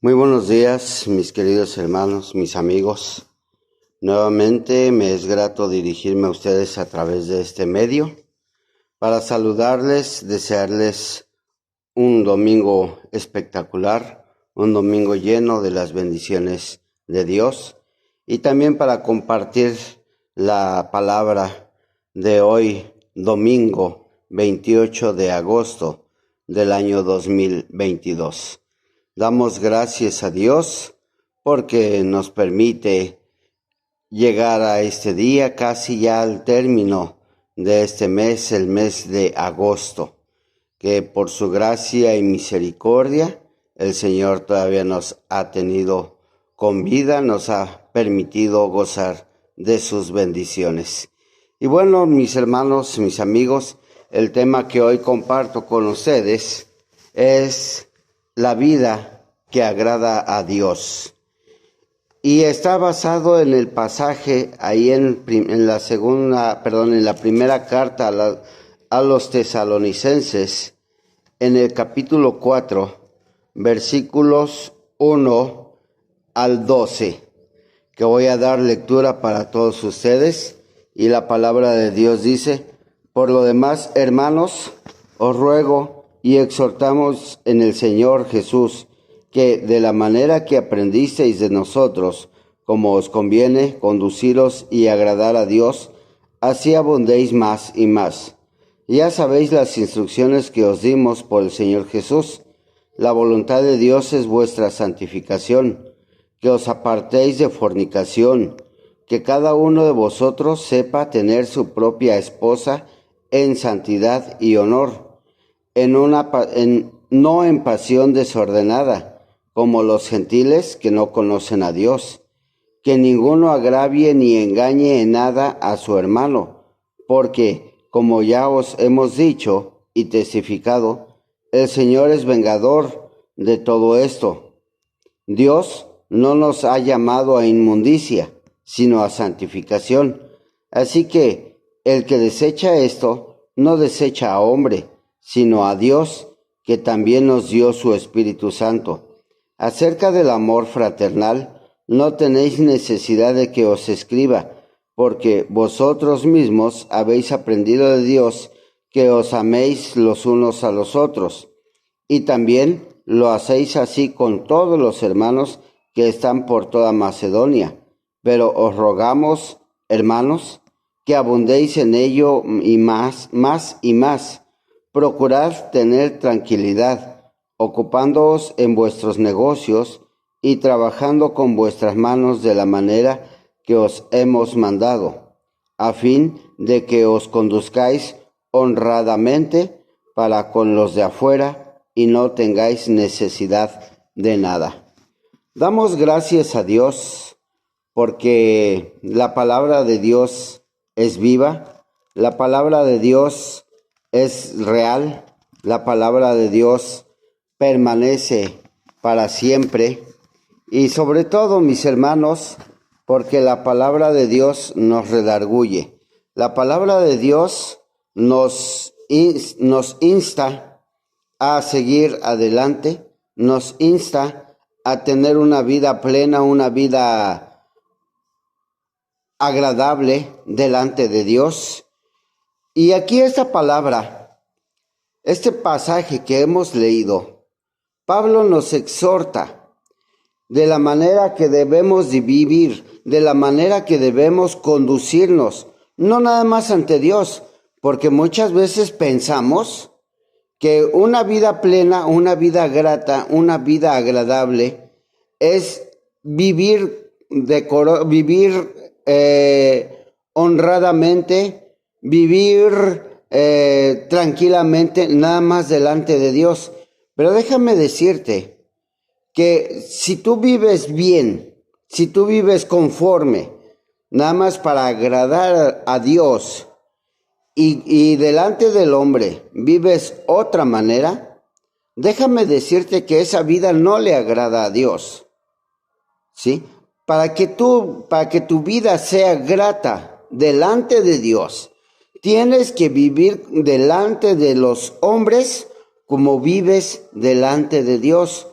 Muy buenos días, mis queridos hermanos, mis amigos. Nuevamente me es grato dirigirme a ustedes a través de este medio para saludarles, desearles un domingo espectacular, un domingo lleno de las bendiciones de Dios y también para compartir la palabra de hoy, domingo 28 de agosto del año 2022. Damos gracias a Dios porque nos permite llegar a este día, casi ya al término de este mes, el mes de agosto, que por su gracia y misericordia el Señor todavía nos ha tenido con vida, nos ha permitido gozar de sus bendiciones. Y bueno, mis hermanos, mis amigos, el tema que hoy comparto con ustedes es la vida que agrada a Dios. Y está basado en el pasaje ahí en la primera carta a los tesalonicenses, en el capítulo 4, versículos 1 al 12, que voy a dar lectura para todos ustedes. Y la palabra de Dios dice: por lo demás, hermanos, os ruego y exhortamos en el Señor Jesús, que de la manera que aprendisteis de nosotros, como os conviene conduciros y agradar a Dios, así abundéis más y más. Ya sabéis las instrucciones que os dimos por el Señor Jesús. La voluntad de Dios es vuestra santificación, que os apartéis de fornicación, que cada uno de vosotros sepa tener su propia esposa en santidad y honor, no en pasión desordenada, como los gentiles que no conocen a Dios. Que ninguno agravie ni engañe en nada a su hermano, porque, como ya os hemos dicho y testificado, el Señor es vengador de todo esto. Dios no nos ha llamado a inmundicia, sino a santificación. Así que el que desecha esto, no desecha a hombre, sino a Dios, que también nos dio su Espíritu Santo. Acerca del amor fraternal, no tenéis necesidad de que os escriba, porque vosotros mismos habéis aprendido de Dios que os améis los unos a los otros. Y también lo hacéis así con todos los hermanos que están por toda Macedonia. Pero os rogamos, hermanos, que abundéis en ello y más y más. Procurad tener tranquilidad, ocupándoos en vuestros negocios y trabajando con vuestras manos de la manera que os hemos mandado, a fin de que os conduzcáis honradamente para con los de afuera y no tengáis necesidad de nada. Damos gracias a Dios porque la palabra de Dios es viva, la palabra de Dios es real, la palabra de Dios permanece para siempre. Y sobre todo, mis hermanos, porque la palabra de Dios nos redarguye. La palabra de Dios nos insta a seguir adelante, nos insta a tener una vida plena, una vida agradable delante de Dios. Y aquí esta palabra, este pasaje que hemos leído, Pablo nos exhorta de la manera que debemos de vivir, de la manera que debemos conducirnos, no nada más ante Dios, porque muchas veces pensamos que una vida plena, una vida grata, una vida agradable es vivir honradamente, vivir tranquilamente, nada más delante de Dios. Pero déjame decirte que si tú vives bien, si tú vives conforme, nada más para agradar a Dios y delante del hombre vives otra manera, déjame decirte que esa vida no le agrada a Dios, ¿sí? Para que tu vida sea grata delante de Dios, tienes que vivir delante de los hombres como vives delante de Dios.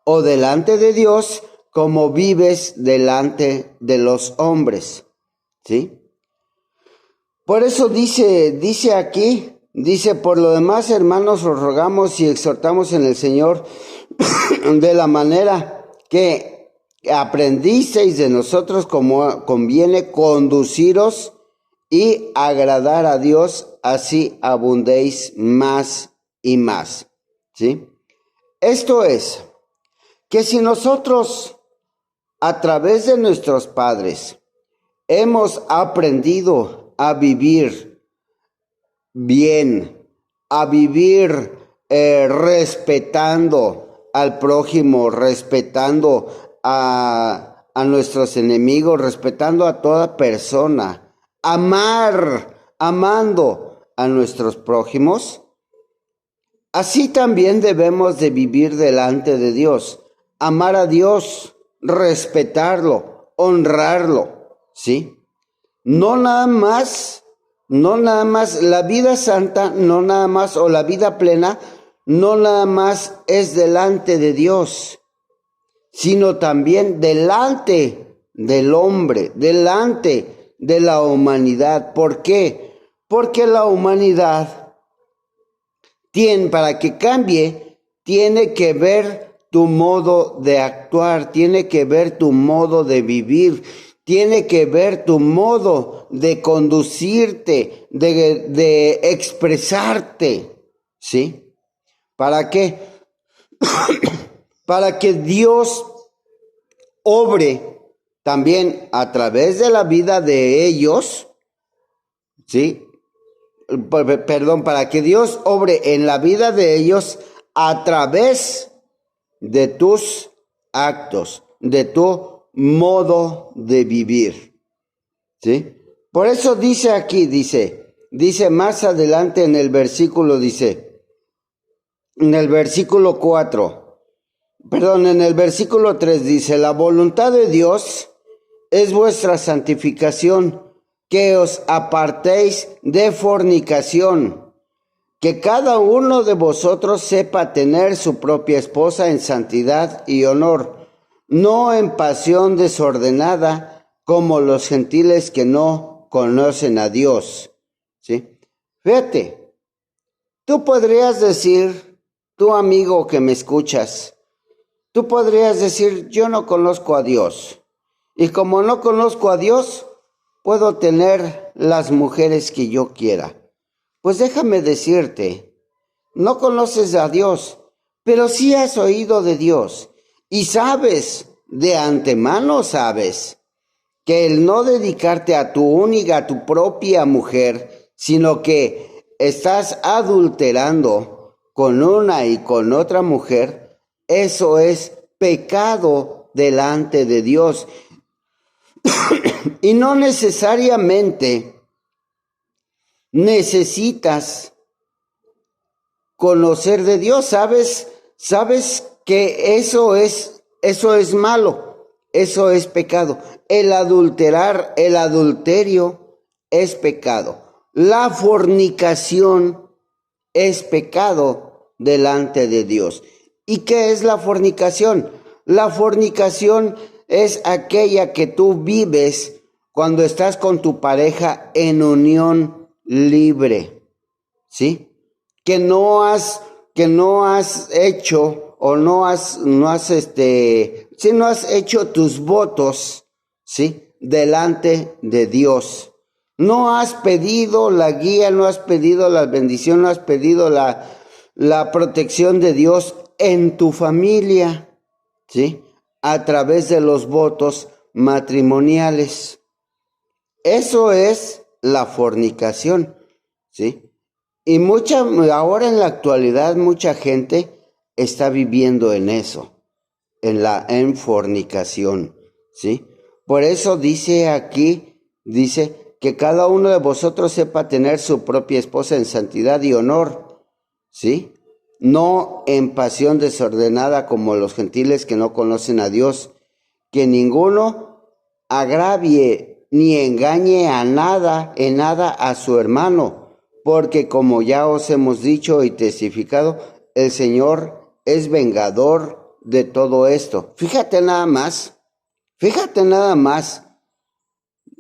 o delante de Dios como vives delante de los hombres, ¿sí? Por eso dice aquí, por lo demás, hermanos, os rogamos y exhortamos en el Señor de la manera que aprendisteis de nosotros como conviene conduciros y agradar a Dios, así abundéis más y más, ¿sí? Esto es, que si nosotros a través de nuestros padres hemos aprendido a vivir bien, a vivir respetando al prójimo, respetando a nuestros enemigos, respetando a toda persona, amando a nuestros prójimos, así también debemos de vivir delante de Dios, amar a Dios, respetarlo, honrarlo, ¿sí? No nada más la vida santa, no nada más, o la vida plena, no nada más es delante de Dios, sino también delante del hombre, delante de la humanidad. ¿Por qué? Porque la humanidad para que cambie, tiene que ver tu modo de actuar, tiene que ver tu modo de vivir, tiene que ver tu modo de conducirte, de expresarte, ¿sí? ¿Para qué? Para que Dios obre también a través de la vida de ellos, ¿sí? Perdón, para que Dios obre en la vida de ellos a través de tus actos, de tu modo de vivir, ¿sí? Por eso dice aquí, dice más adelante en el versículo, en el versículo 3 dice, la voluntad de Dios es vuestra santificación, que os apartéis de fornicación, que cada uno de vosotros sepa tener su propia esposa en santidad y honor, no en pasión desordenada, como los gentiles que no conocen a Dios, ¿sí? Fíjate, tú podrías decir, tú amigo que me escuchas, tú podrías decir, yo no conozco a Dios, y como no conozco a Dios, puedo tener las mujeres que yo quiera. Pues déjame decirte, no conoces a Dios, pero sí has oído de Dios y sabes, de antemano sabes, que el no dedicarte a tu única, a tu propia mujer, sino que estás adulterando con una y con otra mujer, eso es pecado delante de Dios. Y no necesariamente necesitas conocer de Dios, sabes que eso es malo, eso es pecado. El adulterio es pecado. La fornicación es pecado delante de Dios. ¿Y qué es la fornicación? La fornicación es aquella que tú vives cuando estás con tu pareja en unión libre, ¿sí? Que no has hecho o no has hecho tus votos, ¿sí? Delante de Dios. No has pedido la guía, no has pedido la bendición, no has pedido la protección de Dios en tu familia, ¿sí? A través de los votos matrimoniales. Eso es la fornicación, ¿sí? Y ahora en la actualidad mucha gente está viviendo en eso, en fornicación, ¿sí? Por eso dice aquí, que cada uno de vosotros sepa tener su propia esposa en santidad y honor, ¿sí? No en pasión desordenada como los gentiles que no conocen a Dios, que ninguno agravie ni engañe en nada a su hermano, porque como ya os hemos dicho y testificado, el Señor es vengador de todo esto. Fíjate nada más.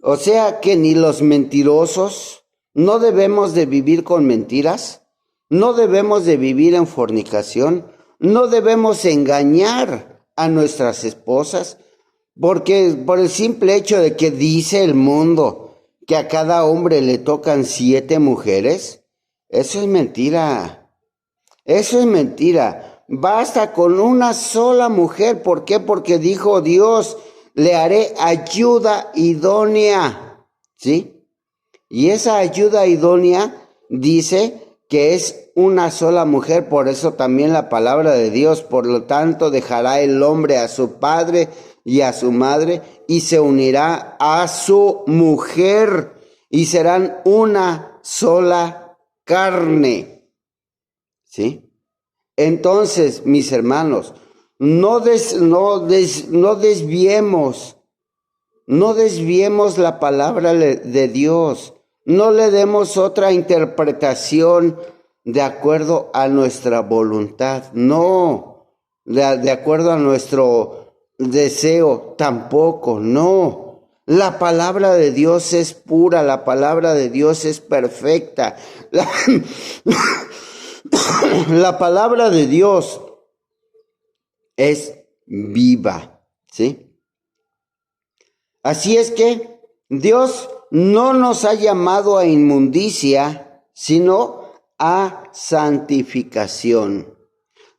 O sea que ni los mentirosos no debemos de vivir con mentiras, no debemos de vivir en fornicación, no debemos engañar a nuestras esposas, porque por el simple hecho de que dice el mundo que a cada hombre le tocan 7 mujeres, eso es mentira. Eso es mentira. Basta con una sola mujer. ¿Por qué? Porque dijo Dios, le haré ayuda idónea. ¿Sí? Y esa ayuda idónea dice que es una sola mujer. Por eso también la palabra de Dios, por lo tanto, dejará el hombre a su padre y a su madre y se unirá a su mujer y serán una sola carne. ¿Sí? Entonces, mis hermanos, no desviemos la palabra de Dios. No le demos otra interpretación de acuerdo a nuestra voluntad. No, de acuerdo a nuestro deseo, tampoco, no. La palabra de Dios es pura, la palabra de Dios es perfecta. La palabra de Dios es viva, ¿sí? Así es que Dios no nos ha llamado a inmundicia, sino a santificación.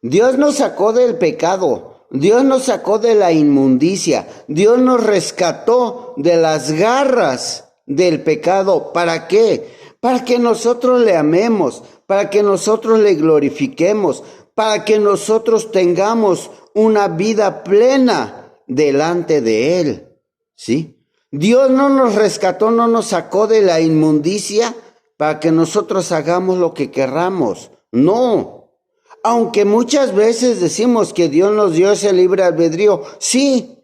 Dios nos sacó del pecado, Dios nos sacó de la inmundicia, Dios nos rescató de las garras del pecado. ¿Para qué? Para que nosotros le amemos, para que nosotros le glorifiquemos, para que nosotros tengamos una vida plena delante de Él. ¿Sí? Dios no nos rescató, no nos sacó de la inmundicia para que nosotros hagamos lo que querramos. No. Aunque muchas veces decimos que Dios nos dio ese libre albedrío, sí,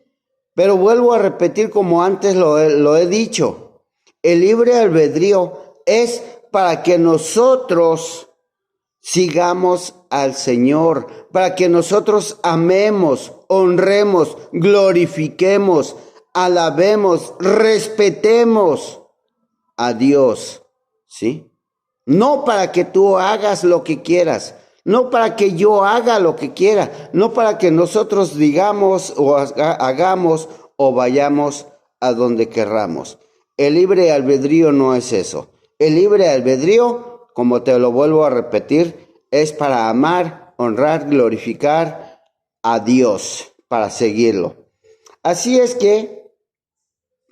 pero vuelvo a repetir como antes lo he dicho. El libre albedrío es para que nosotros sigamos al Señor, para que nosotros amemos, honremos, glorifiquemos, alabemos, respetemos a Dios, ¿sí? No para que tú hagas lo que quieras, no para que yo haga lo que quiera, no para que nosotros digamos o hagamos o vayamos a donde querramos. El libre albedrío no es eso. El libre albedrío, como te lo vuelvo a repetir, es para amar, honrar, glorificar a Dios, para seguirlo. Así es que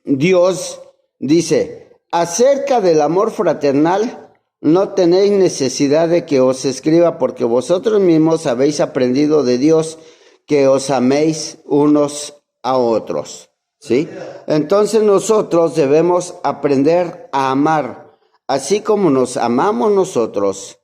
Dios dice, acerca del amor fraternal, no tenéis necesidad de que os escriba, porque vosotros mismos habéis aprendido de Dios que os améis unos a otros. ¿Sí? Entonces nosotros debemos aprender a amar, así como nos amamos nosotros,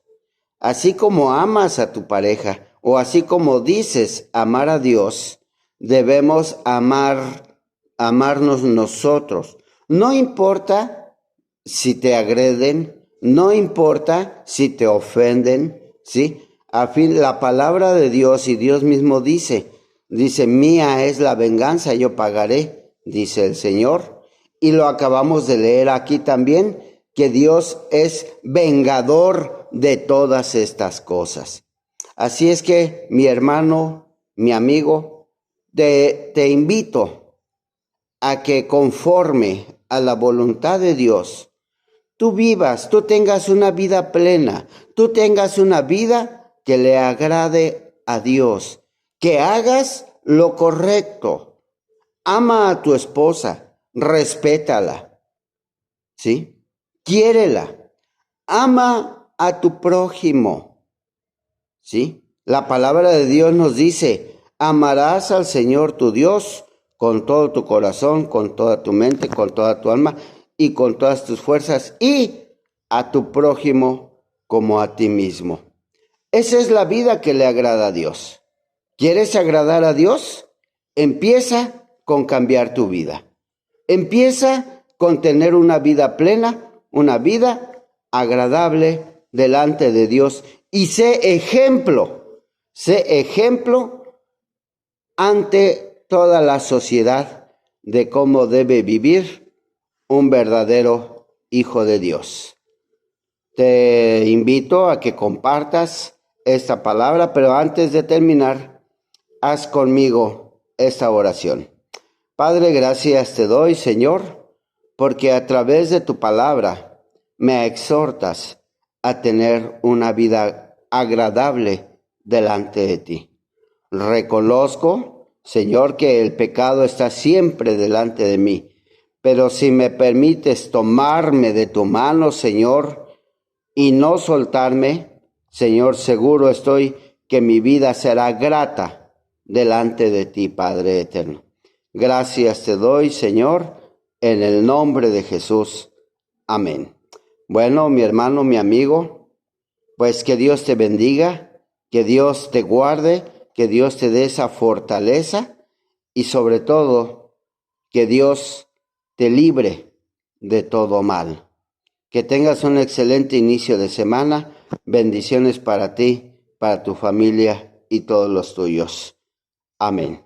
así como amas a tu pareja, o así como dices amar a Dios, debemos amarnos nosotros. No importa si te agreden, no importa si te ofenden, ¿sí? A fin, la palabra de Dios y Dios mismo dice, mía es la venganza, yo pagaré, dice el Señor. Y lo acabamos de leer aquí también, que Dios es vengador de todas estas cosas. Así es que, mi hermano, mi amigo, te invito a que conforme a la voluntad de Dios, tú vivas, tú tengas una vida plena, tú tengas una vida que le agrade a Dios, que hagas lo correcto. Ama a tu esposa, respétala, ¿sí? Quiérela, ama a tu prójimo, ¿sí? La palabra de Dios nos dice, amarás al Señor tu Dios con todo tu corazón, con toda tu mente, con toda tu alma y con todas tus fuerzas, y a tu prójimo como a ti mismo. Esa es la vida que le agrada a Dios. ¿Quieres agradar a Dios? Empieza con cambiar tu vida. Empieza con tener una vida plena, una vida agradable delante de Dios, y sé ejemplo ante toda la sociedad de cómo debe vivir un verdadero hijo de Dios. Te invito a que compartas esta palabra, pero antes de terminar, haz conmigo esta oración. Padre, gracias te doy, Señor, porque a través de tu palabra me exhortas a tener una vida agradable delante de ti. Reconozco, Señor, que el pecado está siempre delante de mí, pero si me permites tomarme de tu mano, Señor, y no soltarme, Señor, seguro estoy que mi vida será grata delante de ti, Padre eterno. Gracias te doy, Señor, en el nombre de Jesús. Amén. Bueno, mi hermano, mi amigo, pues que Dios te bendiga, que Dios te guarde, que Dios te dé esa fortaleza y sobre todo que Dios te libre de todo mal. Que tengas un excelente inicio de semana. Bendiciones para ti, para tu familia y todos los tuyos. Amén.